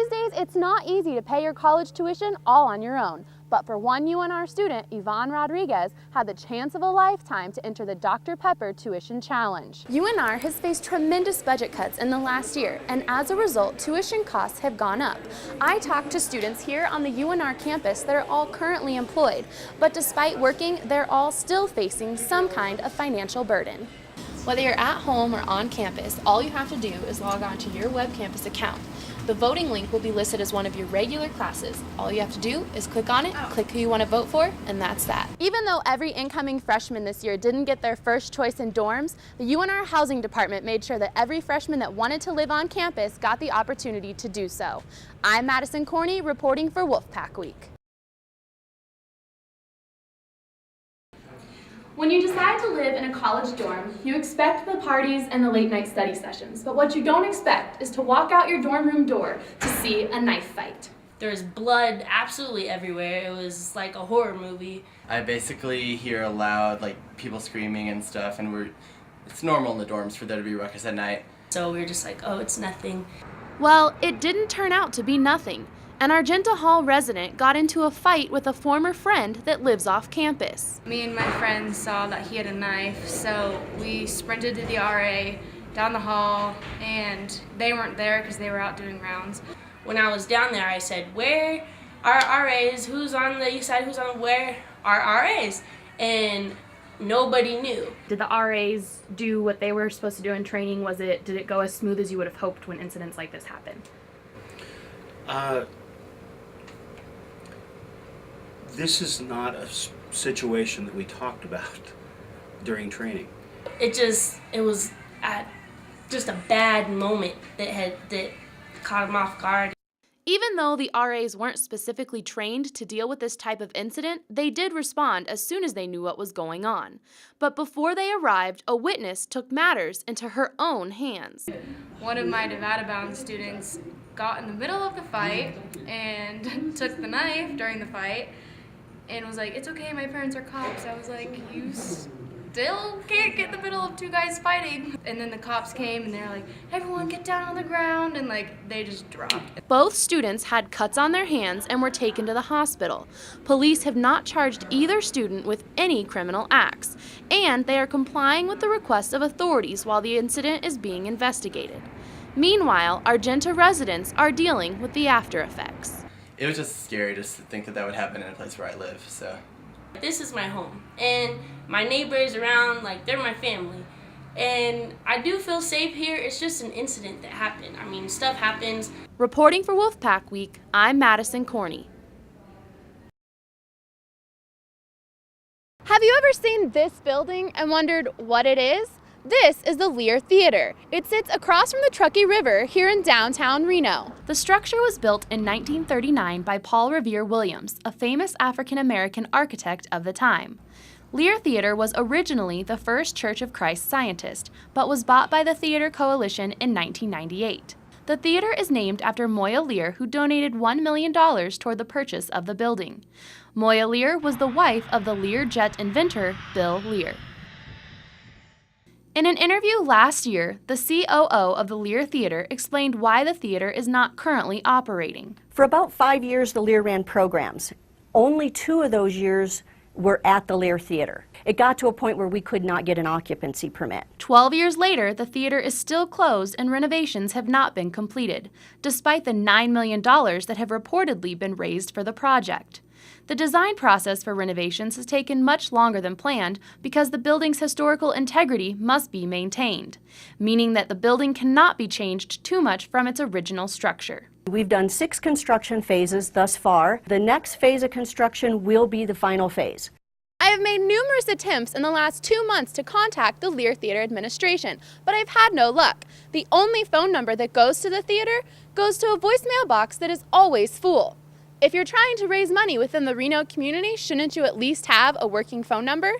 These days, it's not easy to pay your college tuition all on your own. But for one UNR student, Yvonne Rodriguez, had the chance of a lifetime to enter the Dr. Pepper Tuition Challenge. UNR has faced tremendous budget cuts in the last year, and as a result, tuition costs have gone up. I talked to students here on the UNR campus that are all currently employed, but despite working, they're all still facing some kind of financial burden. Whether you're at home or on campus, all you have to do is log on to your web campus account. The voting link will be listed as one of your regular classes. All you have to do is click on it, click who you want to vote for, and that's that. Even though every incoming freshman this year didn't get their first choice in dorms, the UNR Housing Department made sure that every freshman that wanted to live on campus got the opportunity to do so. I'm Madison Corney, reporting for Wolfpack Week. When you decide to live in a college dorm, you expect the parties and the late-night study sessions, but what you don't expect is to walk out your dorm room door to see a knife fight. There was blood absolutely everywhere. It was like a horror movie. I basically hear loud, like, people screaming and stuff, and it's normal in the dorms for there to be ruckus at night. So we were just like, oh, it's nothing. Well, it didn't turn out to be nothing. An Argenta Hall resident got into a fight with a former friend that lives off campus. Me and my friend saw that he had a knife, so we sprinted to the RA down the hall, and they weren't there because they were out doing rounds. When I was down there, I said, where are RAs? Who's on the east side? Who's on where are RAs? And nobody knew. Did the RAs do what they were supposed to do in training? Did it go as smooth as you would have hoped when incidents like this happen? This is not a situation that we talked about during training. It was just a bad moment that caught him off guard. Even though the RAs weren't specifically trained to deal with this type of incident, they did respond as soon as they knew what was going on. But before they arrived, a witness took matters into her own hands. One of my Nevada-bound students got in the middle of the fight and took the knife during the fight and was like, it's okay, my parents are cops. I was like, you still can't get in the middle of two guys fighting. And then the cops came and they're like, everyone get down on the ground, and like they just dropped. Both students had cuts on their hands and were taken to the hospital. Police have not charged either student with any criminal acts, and they are complying with the requests of authorities while the incident is being investigated. Meanwhile, Argenta residents are dealing with the after effects. It was just scary just to think that that would happen in a place where I live, so. This is my home, and my neighbors around, like, they're my family. And I do feel safe here. It's just an incident that happened. I mean, stuff happens. Reporting for Wolfpack Week, I'm Madison Corney. Have you ever seen this building and wondered what it is? This is the Lear Theater. It sits across from the Truckee River here in downtown Reno. The structure was built in 1939 by Paul Revere Williams, a famous African-American architect of the time. Lear Theater was originally the first Church of Christ scientist, but was bought by the Theater Coalition in 1998. The theater is named after Moya Lear, who donated $1 million toward the purchase of the building. Moya Lear was the wife of the Lear jet inventor, Bill Lear. In an interview last year, the COO of the Lear Theater explained why the theater is not currently operating. For about 5 years, the Lear ran programs. Only 2 of those years were at the Lear Theater. It got to a point where we could not get an occupancy permit. 12 years later, the theater is still closed and renovations have not been completed, despite the $9 million that have reportedly been raised for the project. The design process for renovations has taken much longer than planned because the building's historical integrity must be maintained, meaning that the building cannot be changed too much from its original structure. We've done 6 construction phases thus far. The next phase of construction will be the final phase. I have made numerous attempts in the last 2 months to contact the Lear Theater administration, but I've had no luck. The only phone number that goes to the theater goes to a voicemail box that is always full. If you're trying to raise money within the Reno community, shouldn't you at least have a working phone number?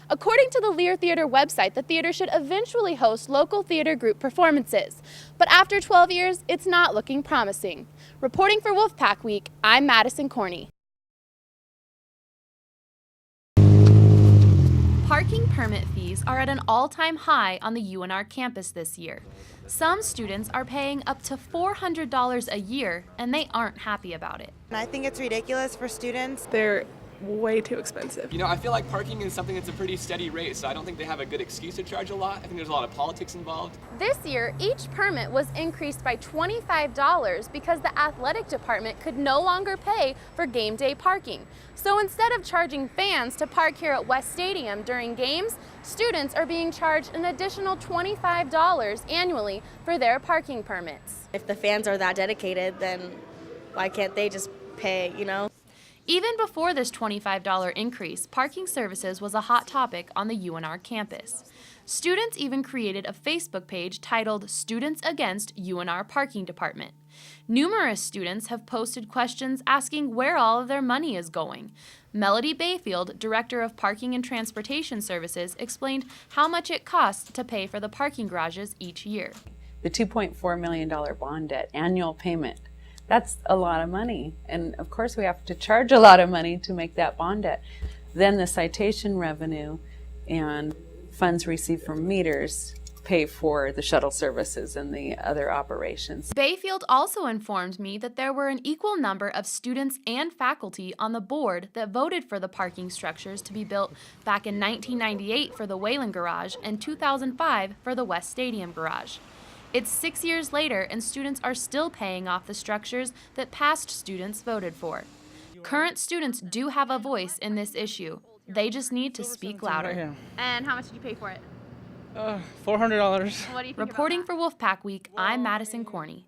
According to the Lear Theater website, the theater should eventually host local theater group performances. But after 12 years, it's not looking promising. Reporting for Wolfpack Week, I'm Madison Corney. Parking permit fees are at an all-time high on the UNR campus this year. Some students are paying up to $400 a year, and they aren't happy about it. I think it's ridiculous for students. They're way too expensive. You know, I feel like parking is something that's a pretty steady rate, so I don't think they have a good excuse to charge a lot. I think there's a lot of politics involved. This year, each permit was increased by $25 because the athletic department could no longer pay for game day parking. So instead of charging fans to park here at West Stadium during games, students are being charged an additional $25 annually for their parking permits. If the fans are that dedicated, then why can't they just pay, you know? Even before this $25 increase, parking services was a hot topic on the UNR campus. Students even created a Facebook page titled Students Against UNR Parking Department. Numerous students have posted questions asking where all of their money is going. Melody Bayfield, Director of Parking and Transportation Services, explained how much it costs to pay for the parking garages each year. The $2.4 million bond debt, annual payment, that's a lot of money. And of course we have to charge a lot of money to make that bond debt. Then the citation revenue and funds received from meters pay for the shuttle services and the other operations. Bayfield also informed me that there were an equal number of students and faculty on the board that voted for the parking structures to be built back in 1998 for the Wayland Garage and 2005 for the West Stadium Garage. It's 6 years later and students are still paying off the structures that past students voted for. Current students do have a voice in this issue. They just need to speak louder. And how much did you pay for it? $400. What do you think Reporting for Wolfpack Week, I'm Madison Corney.